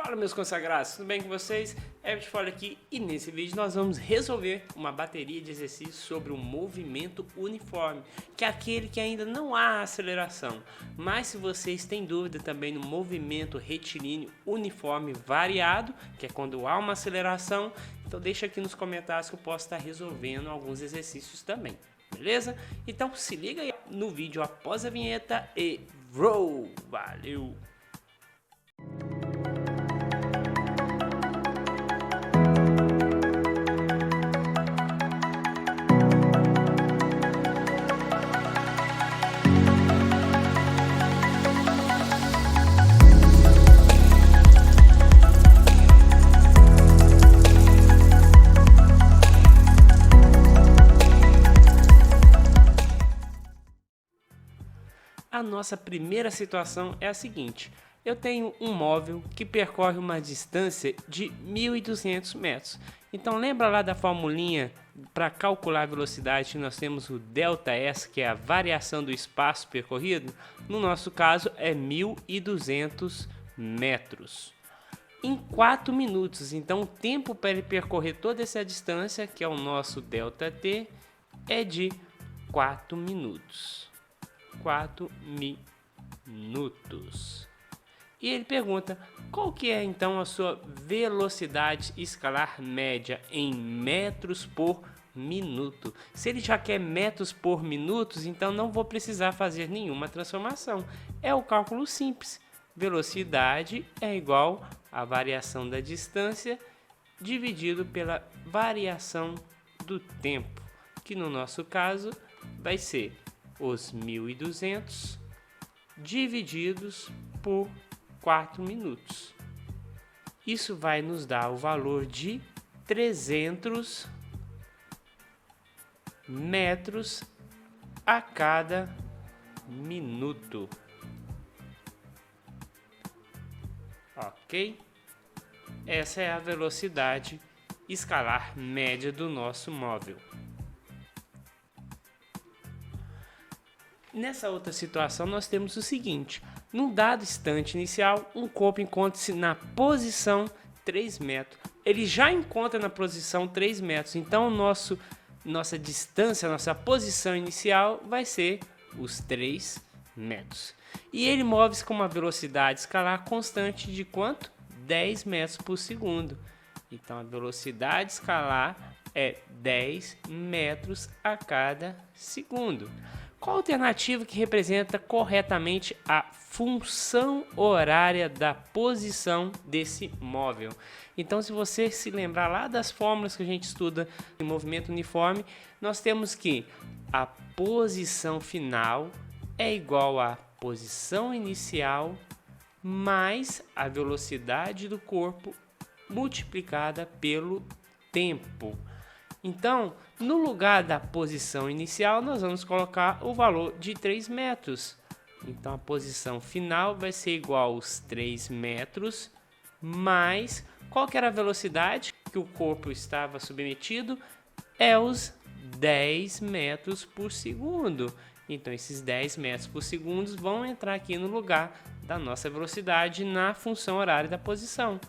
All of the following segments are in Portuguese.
Fala, meus consagrados, tudo bem com vocês? Herbert Folha aqui, e nesse vídeo nós vamos resolver uma bateria de exercícios sobre o movimento uniforme, que é aquele que ainda não há aceleração. Mas se vocês têm dúvida também no movimento retilíneo uniforme variado, que é quando há uma aceleração, então deixa aqui nos comentários que eu posso estar resolvendo alguns exercícios também, beleza? Então se liga aí no vídeo após a vinheta e roll! Valeu! A nossa primeira situação é a seguinte: eu tenho um móvel que percorre uma distância de 1.200 metros. Então lembra lá da formulinha para calcular a velocidade, nós temos o ΔS, que é a variação do espaço percorrido? No nosso caso é 1.200 metros. Em 4 minutos, então o tempo para ele percorrer toda essa distância, que é o nosso ΔT, é de 4 minutos. 4 minutos. E ele pergunta, qual que é então a sua velocidade escalar média em metros por minuto? Se ele já quer metros por minuto, então não vou precisar fazer nenhuma transformação. É o cálculo simples. Velocidade é igual à variação da distância dividido pela variação do tempo, que no nosso caso vai ser os 1.200 divididos por 4 minutos. Isso vai nos dar o valor de 300 metros a cada minuto. Ok? Essa é a velocidade escalar média do nosso móvel. Nessa outra situação nós temos o seguinte: num dado instante inicial, um corpo encontra-se na posição 3 metros. Ele já encontra na posição 3 metros, então nossa distância, nossa posição inicial vai ser os 3 metros. E ele move-se com uma velocidade escalar constante de quanto? 10 metros por segundo. Então a velocidade escalar é 10 metros a cada segundo. Qual a alternativa que representa corretamente a função horária da posição desse móvel? Então, se você se lembrar lá das fórmulas que a gente estuda em movimento uniforme, nós temos que a posição final é igual à posição inicial mais a velocidade do corpo multiplicada pelo tempo. Então, no lugar da posição inicial, nós vamos colocar o valor de 3 metros. Então, a posição final vai ser igual aos 3 metros, mais qual que era a velocidade que o corpo estava submetido? É os 10 metros por segundo. Então, esses 10 metros por segundo vão entrar aqui no lugar da nossa velocidade na função horária da posição.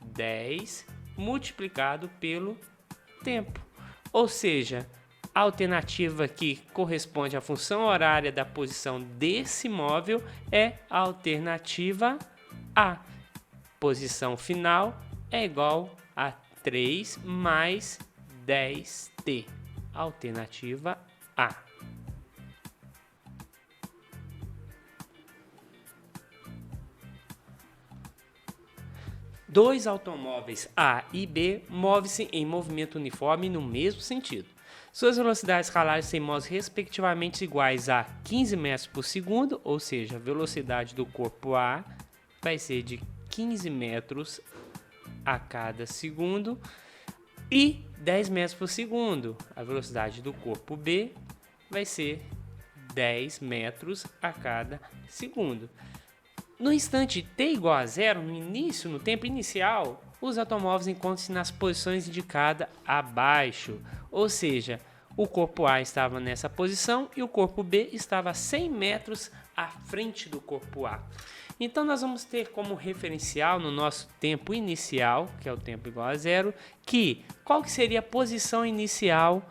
10 multiplicado pelo tempo. Ou seja, a alternativa que corresponde à função horária da posição desse móvel é a alternativa A. Posição final é igual a 3 mais 10t. Alternativa A. Dois automóveis A e B movem-se em movimento uniforme no mesmo sentido. Suas velocidades escalares têm modos respectivamente iguais a 15 metros por segundo, ou seja, a velocidade do corpo A vai ser de 15 metros a cada segundo, e 10 metros por segundo. A velocidade do corpo B vai ser 10 metros a cada segundo. No instante t igual a zero, no tempo inicial, os automóveis encontram-se nas posições indicadas abaixo, ou seja, o corpo A estava nessa posição e o corpo B estava a 100 metros à frente do corpo A. Então nós vamos ter como referencial no nosso tempo inicial, que é o tempo igual a zero, qual que seria a posição inicial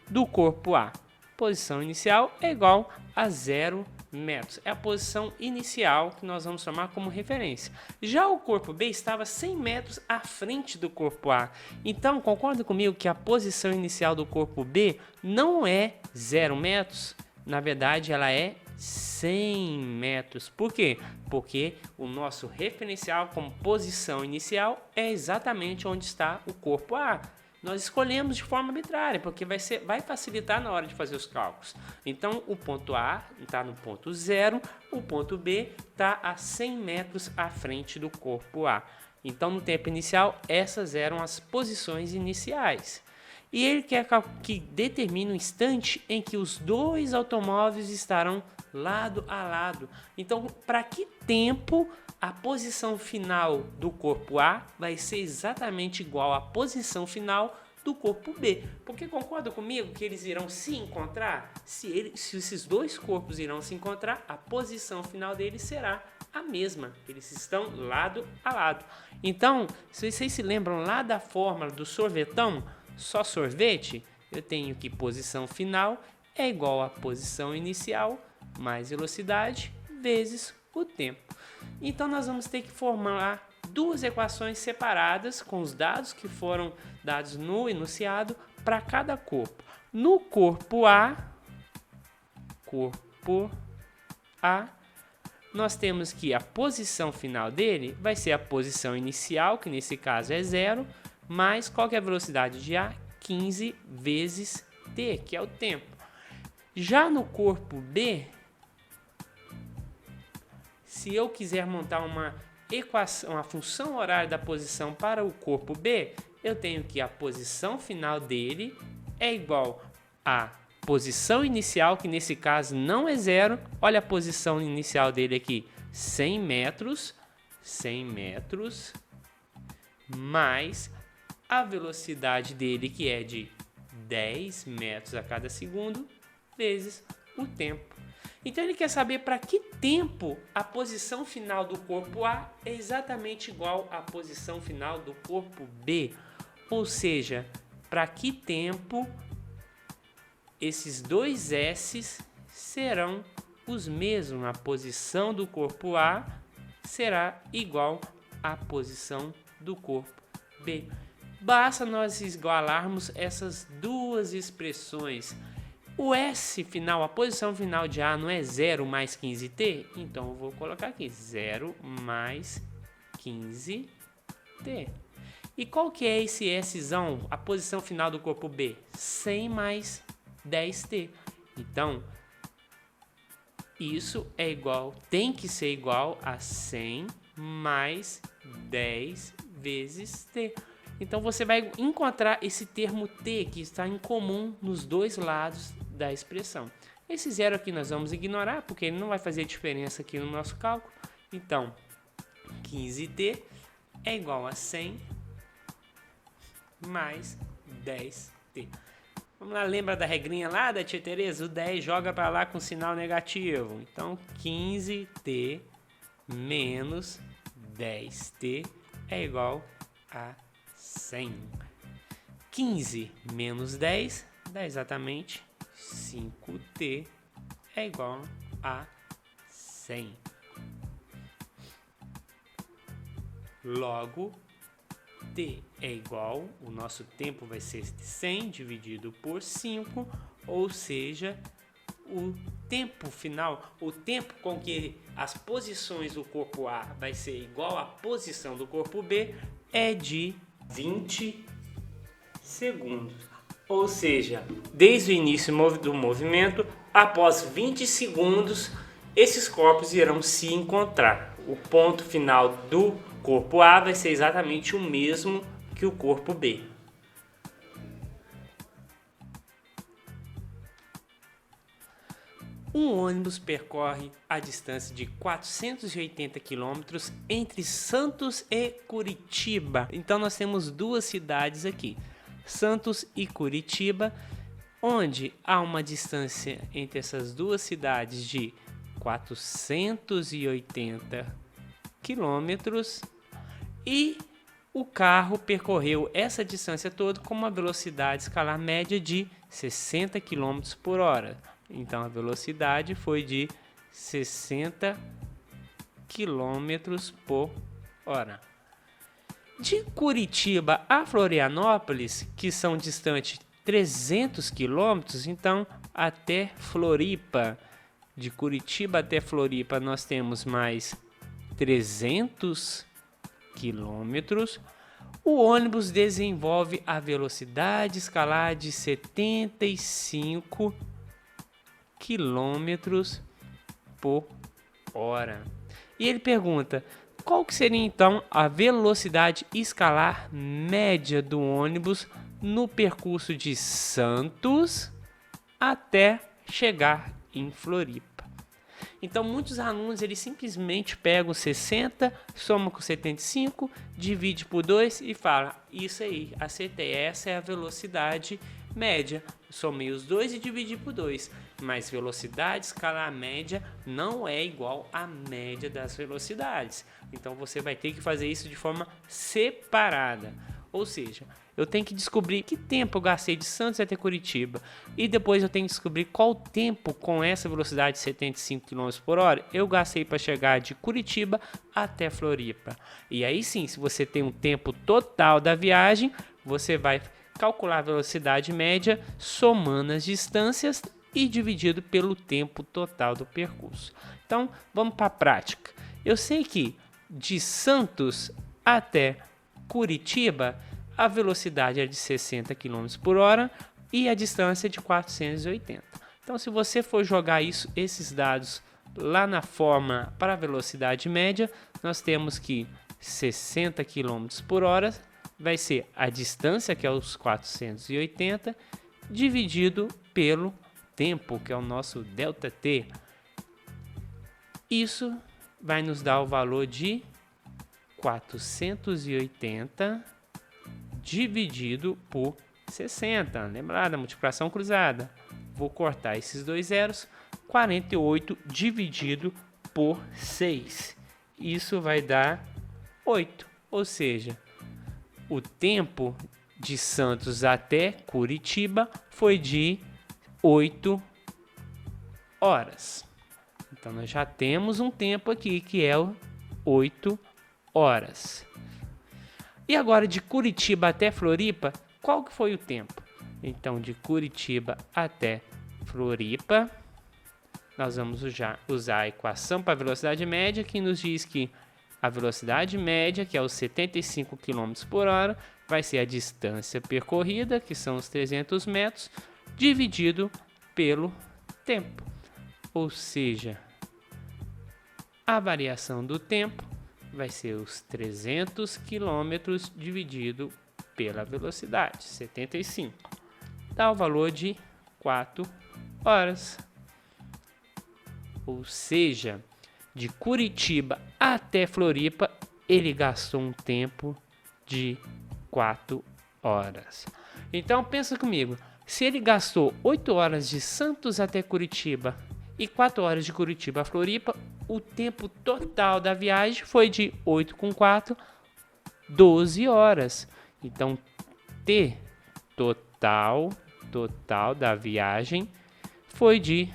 do corpo A? Posição inicial é igual a 0 metros. É a posição inicial que nós vamos tomar como referência. Já o corpo B estava 100 metros à frente do corpo A. Então, concorda comigo que a posição inicial do corpo B não é 0 metros? Na verdade, ela é 100 metros. Por quê? Porque o nosso referencial como posição inicial é exatamente onde está o corpo A. Nós escolhemos de forma arbitrária, porque vai facilitar na hora de fazer os cálculos. Então, o ponto A está no ponto 0, o ponto B está a 100 metros à frente do corpo A. Então, no tempo inicial, essas eram as posições iniciais. E ele quer que determine o instante em que os dois automóveis estarão lado a lado. Então, para que tempo a posição final do corpo A vai ser exatamente igual à posição final do corpo B? Porque concorda comigo que eles irão se encontrar? Se esses dois corpos irão se encontrar, a posição final deles será a mesma. Eles estão lado a lado. Então, se vocês se lembram lá da fórmula do sorvetão, só sorvete, eu tenho que posição final é igual a posição inicial mais velocidade vezes o tempo. Então nós vamos ter que formular duas equações separadas com os dados que foram dados no enunciado para cada corpo. No corpo A, nós temos que a posição final dele vai ser a posição inicial, que nesse caso é 0, mais qual que é a velocidade de A? 15 vezes t, que é o tempo. Já no corpo B, se eu quiser montar uma equação, uma função horária da posição para o corpo B, eu tenho que a posição final dele é igual à posição inicial, que nesse caso não é 0. Olha a posição inicial dele aqui, 100 metros, mais a velocidade dele, que é de 10 metros a cada segundo, vezes o tempo. Então ele quer saber para que tempo a posição final do corpo A é exatamente igual à posição final do corpo B. Ou seja, para que tempo esses dois S's serão os mesmos. A posição do corpo A será igual à posição do corpo B. Basta nós igualarmos essas duas expressões. O S final, a posição final de A não é 0 mais 15t? Então eu vou colocar aqui 0 mais 15t. E qual que é esse Szão, a posição final do corpo B? 100 mais 10t. Então, isso é igual, tem que ser igual a 100 mais 10 vezes t. Então você vai encontrar esse termo t que está em comum nos dois lados da expressão. Esse zero aqui nós vamos ignorar, porque ele não vai fazer diferença aqui no nosso cálculo. Então, 15t é igual a 100 mais 10t. Vamos lá, lembra da regrinha lá da tia Tereza? O 10 joga para lá com sinal negativo. Então, 15t menos 10t é igual a 100. 15 menos 10 dá exatamente 5t é igual a 100. Logo, t é igual, o nosso tempo vai ser 100 dividido por 5, ou seja, o tempo final, o tempo com que as posições do corpo A vai ser igual à posição do corpo B é de 20 segundos. Ou seja, desde o início do movimento, após 20 segundos, esses corpos irão se encontrar. O ponto final do corpo A vai ser exatamente o mesmo que o corpo B. Um ônibus percorre a distância de 480 quilômetros entre Santos e Curitiba. Então nós temos duas cidades aqui, Santos e Curitiba, onde há uma distância entre essas duas cidades de 480 quilômetros e o carro percorreu essa distância toda com uma velocidade escalar média de 60 km por hora. Então a velocidade foi de 60 km por hora. De Curitiba a Florianópolis, que são distantes 300 km, então até Floripa. De Curitiba até Floripa nós temos mais 300 quilômetros. O ônibus desenvolve a velocidade escalar de 75 quilômetros por hora. E ele pergunta, qual que seria então a velocidade escalar média do ônibus no percurso de Santos até chegar em Floripa? Então, muitos alunos, eles simplesmente pegam 60, somam com 75, divide por 2 e fala, isso aí, acertei, essa é a velocidade média. Somei os dois e dividi por 2. Mas velocidade escalar média não é igual à média das velocidades. Então, você vai ter que fazer isso de forma separada. Ou seja, eu tenho que descobrir que tempo eu gastei de Santos até Curitiba. E depois eu tenho que descobrir qual tempo com essa velocidade de 75 km por hora eu gastei para chegar de Curitiba até Floripa. E aí sim, se você tem um tempo total da viagem, você vai calcular a velocidade média somando as distâncias e dividido pelo tempo total do percurso. Então, vamos para a prática. Eu sei que de Santos até Curitiba, a velocidade é de 60 km por hora e a distância é de 480. Então, se você for jogar esses dados lá na forma para a velocidade média, nós temos que 60 km por hora vai ser a distância, que é os 480, dividido pelo tempo, que é o nosso ΔT. Isso vai nos dar o valor de 480 dividido por 60. Lembra da multiplicação cruzada? Vou cortar esses dois zeros. 48 dividido por 6. Isso vai dar 8. Ou seja, o tempo de Santos até Curitiba foi de 8 horas. Então, nós já temos um tempo aqui que é 8 horas. E agora, de Curitiba até Floripa, qual que foi o tempo? Então, de Curitiba até Floripa, nós vamos usar a equação para a velocidade média, que nos diz que a velocidade média, que é os 75 km por hora, vai ser a distância percorrida, que são os 300 metros, dividido pelo tempo. Ou seja, a variação do tempo vai ser os 300 km dividido pela velocidade, 75. Dá o valor de 4 horas. Ou seja, de Curitiba até Floripa, ele gastou um tempo de 4 horas. Então, pensa comigo. Se ele gastou 8 horas de Santos até Curitiba e 4 horas de Curitiba a Floripa, o tempo total da viagem foi de 8 com 4, 12 horas. Então, T total da viagem foi de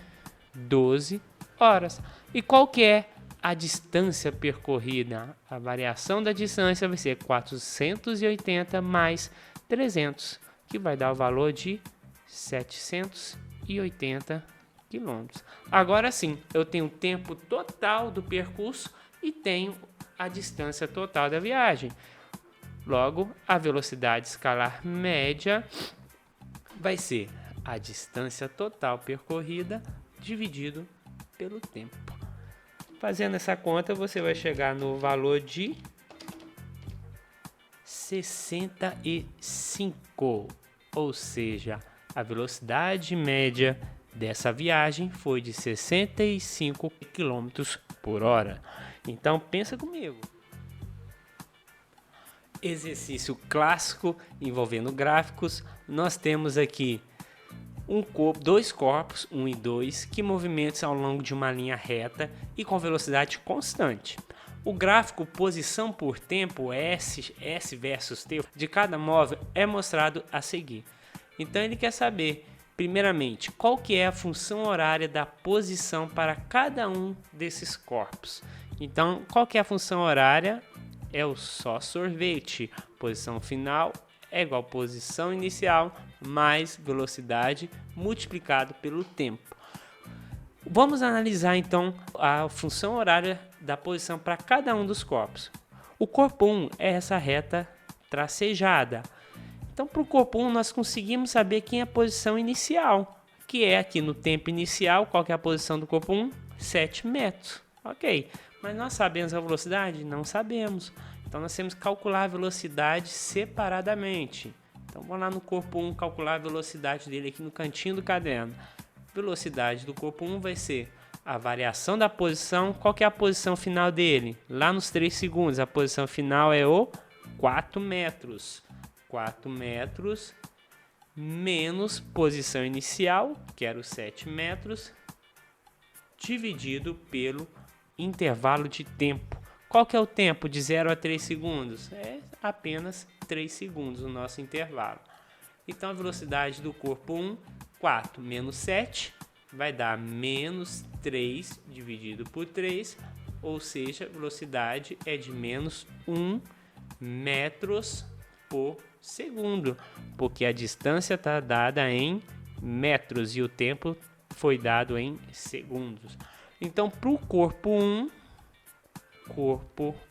12 horas. E qual que é a distância percorrida? A variação da distância vai ser 480 mais 300, que vai dar o valor de 780 quilômetros. Agora sim, eu tenho o tempo total do percurso e tenho a distância total da viagem. Logo, a velocidade escalar média vai ser a distância total percorrida dividido pelo tempo. Fazendo essa conta, você vai chegar no valor de 65, ou seja, a velocidade média dessa viagem foi de 65 km por hora. Então, pensa comigo. Exercício clássico envolvendo gráficos. Nós temos aqui dois corpos, 1 e 2, que movimentam-se ao longo de uma linha reta e com velocidade constante. O gráfico posição por tempo, S versus T, de cada móvel é mostrado a seguir. Então ele quer saber, primeiramente, qual que é a função horária da posição para cada um desses corpos. Então, qual que é a função horária? É o só sorvete. Posição final é igual a posição inicial mais velocidade multiplicado pelo tempo. Vamos analisar então a função horária da posição para cada um dos corpos. O corpo 1 é essa reta tracejada. Então, para o corpo 1, nós conseguimos saber quem é a posição inicial, que é aqui no tempo inicial. Qual que é a posição do corpo 1? 7 metros. Ok, mas nós sabemos a velocidade? Não sabemos. Então, nós temos que calcular a velocidade separadamente. Então, vamos lá no corpo 1 calcular a velocidade dele aqui no cantinho do caderno. Velocidade do corpo 1 vai ser a variação da posição. Qual que é a posição final dele? Lá nos 3 segundos, a posição final é o 4 metros. 4 metros menos posição inicial, que era os 7 metros, dividido pelo intervalo de tempo. Qual que é o tempo de 0 a 3 segundos? É apenas 3 segundos o nosso intervalo. Então, a velocidade do corpo 1, 4 menos 7, vai dar menos 3 dividido por 3, ou seja, a velocidade é de menos 1 metros por segundo, porque a distância está dada em metros e o tempo foi dado em segundos. Então, para o corpo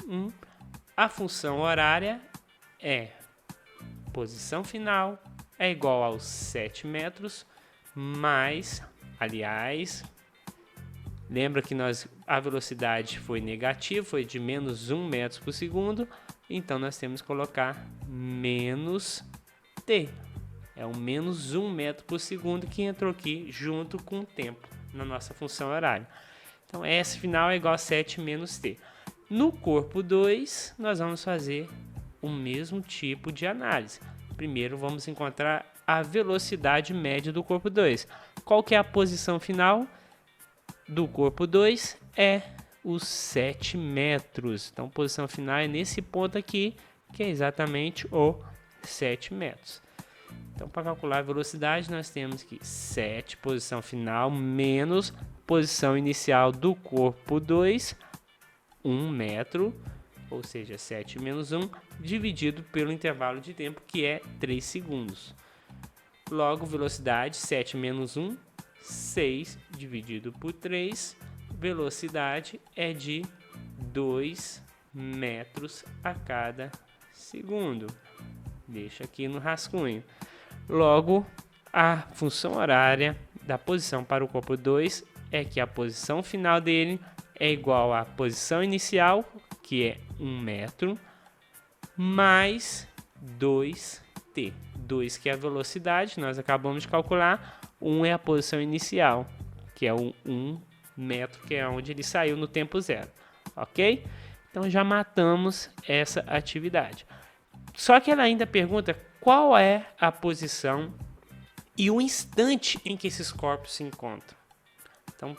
1, a função horária é posição final é igual aos 7 metros mais, aliás, lembra que a velocidade foi negativa, foi de menos 1 metro por segundo, então nós temos que colocar menos t. É o menos 1 metro por segundo que entrou aqui junto com o tempo na nossa função horária. Então, S final é igual a 7 menos t. No corpo 2, nós vamos fazer o mesmo tipo de análise. Primeiro, vamos encontrar a velocidade média do corpo 2. Qual que é a posição final do corpo 2? É os 7 metros. Então, a posição final é nesse ponto aqui, que é exatamente o 7 metros. Então, para calcular a velocidade, nós temos que 7, posição final, menos posição inicial do corpo 2, 1 metro, ou seja, 7 menos 1, dividido pelo intervalo de tempo, que é 3 segundos. Logo, velocidade, 7 menos 1, 6, dividido por 3, velocidade é de 2 metros a cada segundo. Deixa aqui no rascunho. Logo, a função horária da posição para o corpo 2 é que a posição final dele é igual à posição inicial, que é 1 metro, mais 2t. 2 que é a velocidade, nós acabamos de calcular. 1 é a posição inicial, que é o 1 metro, que é onde ele saiu no tempo zero. Ok? Então já matamos essa atividade. Só que ela ainda pergunta qual é a posição e o instante em que esses corpos se encontram. Então,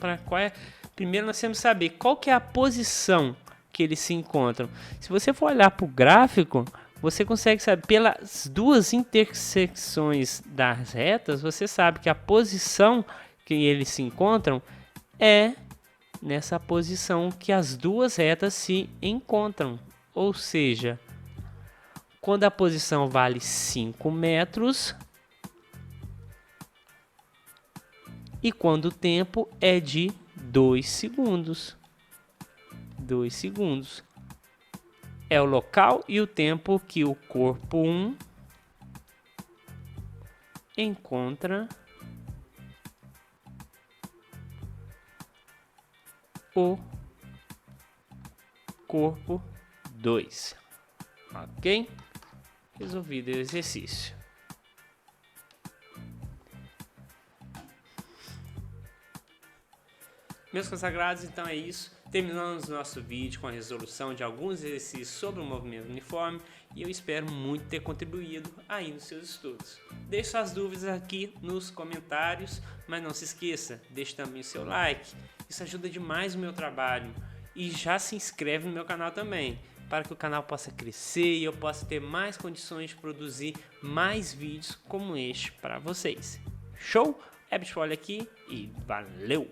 primeiro nós temos que saber qual que é a posição que eles se encontram. Se você for olhar para o gráfico, você consegue saber, pelas duas intersecções das retas, você sabe que a posição que eles se encontram é nessa posição que as duas retas se encontram. Ou seja, quando a posição vale 5 metros e quando o tempo é de 2 segundos. 2 segundos. É o local e o tempo que o corpo 1 encontra o corpo 2. Ok? Resolvido o exercício. Meus consagrados, então é isso. Terminamos nosso vídeo com a resolução de alguns exercícios sobre o movimento uniforme e eu espero muito ter contribuído aí nos seus estudos. Deixe suas dúvidas aqui nos comentários, mas não se esqueça, deixe também o seu like, isso ajuda demais o meu trabalho. e já se inscreve no meu canal também, para que o canal possa crescer e eu possa ter mais condições de produzir mais vídeos como este para vocês. Show? Ebspoiler aqui e valeu!